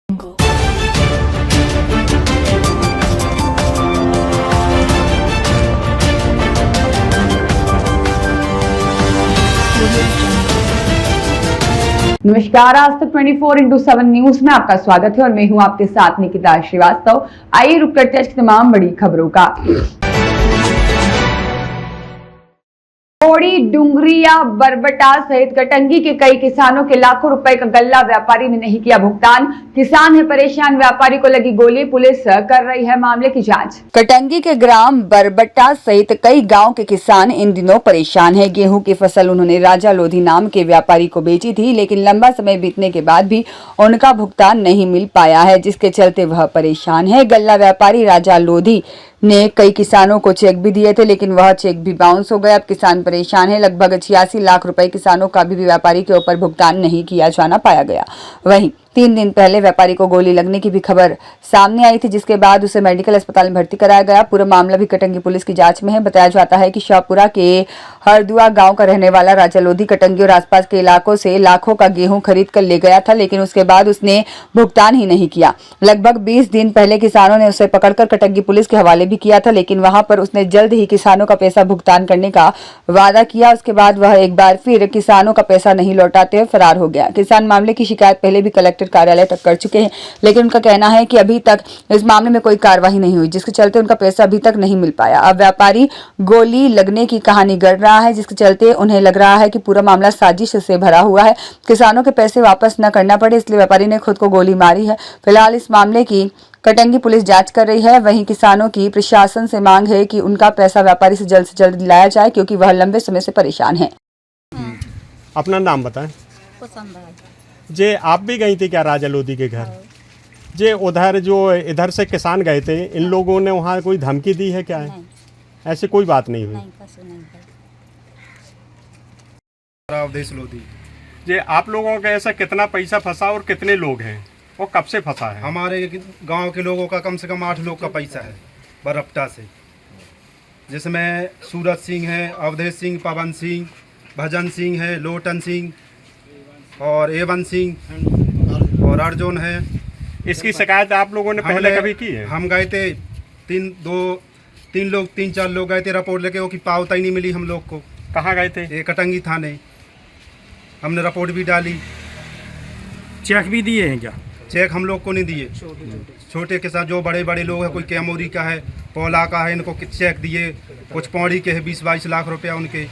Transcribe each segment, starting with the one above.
नमस्कार, आज तक 24/7 न्यूज में आपका स्वागत है और मैं हूं आपके साथ निकिता श्रीवास्तव। आइए रुक करते हैं आज की तमाम बड़ी खबरों का। पौड़ी, डुंगरिया, बरबटा सहित कटंगी के कई किसानों के लाखों रुपए का गल्ला व्यापारी ने नहीं किया भुगतान। किसान है परेशान, व्यापारी को लगी गोली, पुलिस कर रही है मामले की जांच। कटंगी के ग्राम बरबटा सहित कई गांव के किसान इन दिनों परेशान हैं। गेहूं की फसल उन्होंने राजा लोधी नाम के व्यापारी को बेची थी, लेकिन लंबा समय बीतने के बाद भी उनका भुगतान नहीं मिल पाया है, जिसके चलते वह परेशान है। गल्ला व्यापारी राजा लोधी ने कई किसानों को चेक भी दिए थे, लेकिन वह चेक भी बाउंस हो गया। अब किसान परेशान है। लगभग 86 लाख रुपए किसानों का भी व्यापारी के ऊपर भुगतान नहीं किया जाना पाया गया। वहीं 3 दिन पहले व्यापारी को गोली लगने की भी खबर सामने आई थी, जिसके बाद उसे मेडिकल अस्पताल में भर्ती कराया गया। पूरा मामला भी कटंगी पुलिस की जांच में है। बताया जाता है कि शाहपुरा के हरदुआ गांव का रहने वाला राजा लोधी कटंगी और आसपास के इलाकों से लाखों का गेहूं खरीद कर ले गया था, लेकिन उसके बाद उसने भुगतान ही नहीं किया। लगभग 20 दिन पहले किसानों ने उसे पकड़कर कटंगी पुलिस के हवाले भी किया था, लेकिन वहां पर उसने जल्द ही किसानों का पैसा भुगतान करने का वादा किया। उसके बाद वह एक बार फिर किसानों का पैसा नहीं लौटाते हुए फरार हो गया। किसान मामले की शिकायत पहले भी कलेक्टर कार्यालय तक कर चुके हैं, लेकिन उनका कहना है कि अभी तक इस मामले में कोई कार्रवाई नहीं हुई, जिसके चलते उनका पैसा अभी तक नहीं मिल पाया। अब व्यापारी गोली लगने की कहानी गढ़ रहा है, जिसके चलते उन्हें लग रहा है कि पूरा मामला साजिश से भरा हुआ है। किसानों के पैसे वापस न करना पड़े, इसलिए व्यापारी ने खुद को गोली मारी है। फिलहाल इस मामले की कटंगी पुलिस जांच कर रही है। वहीं किसानों की प्रशासन से मांग है कि उनका पैसा व्यापारी से जल्द दिलाया जाए, क्योंकि वह लंबे समय से परेशान है। अपना नाम बताएं। जे आप भी गई थी क्या राजा लोधी के घर? जे उधर जो इधर से किसान गए थे, इन लोगों ने वहाँ कोई धमकी दी है क्या? है ऐसे कोई बात नहीं हुई? अवधेश लोधी। जे आप लोगों का ऐसा कितना पैसा फंसा और कितने लोग हैं और कब से फंसा है? हमारे गांव के लोगों का कम से कम 8 लोग का पैसा है बरबटा से, जिसमें सूरज सिंह है, अवधेश सिंह, पवन सिंह, भजन सिंह है, लोटन सिंह और एवन सिंह और अर्जुन है। इसकी शिकायत आप लोगों ने पहले कभी की है? हम गए थे, 3-4 लोग गए थे रिपोर्ट लेके, वो की पावता ही नहीं मिली हम लोग को। कहाँ गए थे? ये कटंगी थाने। हमने रिपोर्ट भी डाली। चेक भी दिए हैं क्या? चेक हम लोग को नहीं दिए। छोटे के साथ जो बड़े बड़े लोग हैं, कोई कैमोरी का है, पोला का है, इनको चेक दिए। कुछ पौड़ी के है 20-22 लाख रुपया उनके।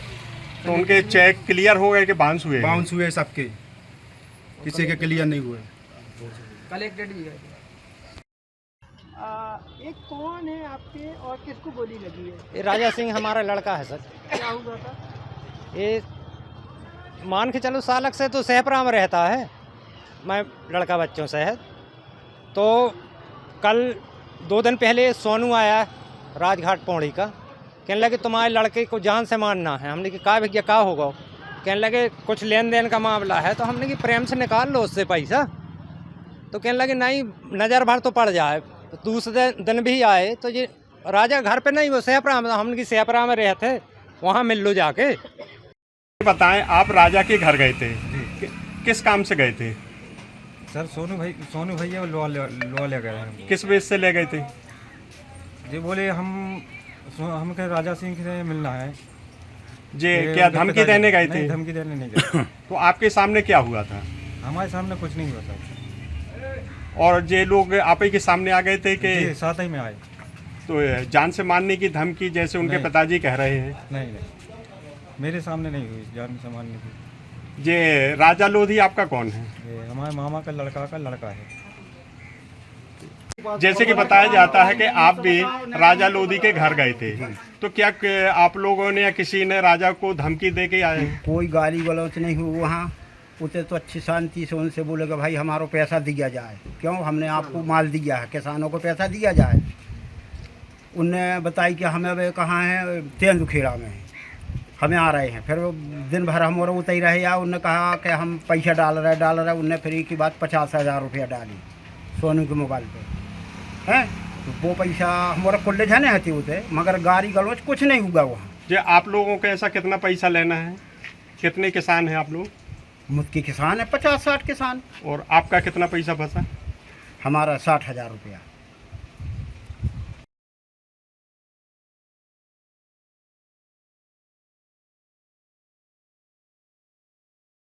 तो उनके चेक क्लियर हो गए कि बाउंस हुए? बाउंस हुए सबके, किसी के क्लियर नहीं हुए। कलेक्टेड भी है। एक कौन है आपके और किसको गोली लगी है? ये राजा सिंह हमारा लड़का है सर। क्या हुआ था? ये मान के चलो सालक से तो सहपरा में रहता है, मैं लड़का बच्चों से है। तो कल 2 दिन पहले सोनू आया राजघाट पौड़ी का, कहने लगे तुम्हारे लड़के को जान से मारना है। हमने कहा भैया क्या होगा? कहने लगे कुछ लेन देन का मामला है। तो हमने कि प्रेम से निकाल लो उससे पैसा। तो कहने लगे नहीं, नज़र भर तो पड़ जाए। तो दूसरे दिन भी आए तो ये राजा घर पे नहीं, वो सहपरा में, हमने कि सहपरा में रहते, वहाँ मिल लो जाके। बताएं, आप राजा के घर गए थे, किस काम से गए थे? सर सोनू भैया लोहा ले गए हैं। किस बेस से ले गए थे? जी बोले हम कहे राजा सिंह से मिलना है। जे क्या धमकी देने गए थे? धमकी देने नहीं गए। तो आपके सामने क्या हुआ था? हमारे सामने कुछ नहीं हुआ सर। और जे लोग आप ही के सामने आ गए थे कि साथ ही में आए? तो जान से मारने की धमकी जैसे उनके पिताजी कह रहे हैं? नहीं, मेरे सामने नहीं हुई जान से मारने की। जे राजा लोधी आपका कौन है? ये हमारे मामा का लड़का है। जैसे कि बताया जाता है कि आप भी राजा लोधी के घर गए थे, तो क्या आप लोगों ने या किसी ने राजा को धमकी दे के आए? कोई गाली गलौच नहीं हुई वहाँ। उसे तो अच्छी शांति से उनसे बोलेगा भाई हमारा पैसा दिया जाए, क्यों हमने आपको माल दिया है, किसानों को पैसा दिया जाए। उनने बताई कि हमें अब कहाँ है, तेंदुखेड़ा में है, हमें आ रहे हैं। फिर दिन भर हम और उतर रहे, या उनने कहा कि हम पैसा डाल रहे। उनने फिर एक ही बात 50,000 रुपया डाली सोनू के मोबाइल पे हैं। तो वो पैसा हमारा कुल्ले जाने आती होते, मगर गाड़ी गलौच कुछ नहीं हुआ वहाँ। जो आप लोगों को ऐसा कितना पैसा लेना है? कितने किसान हैं आप लोग? मुझके किसान है 50-60 किसान। और आपका कितना पैसा फंसा? हमारा 60,000 रुपया।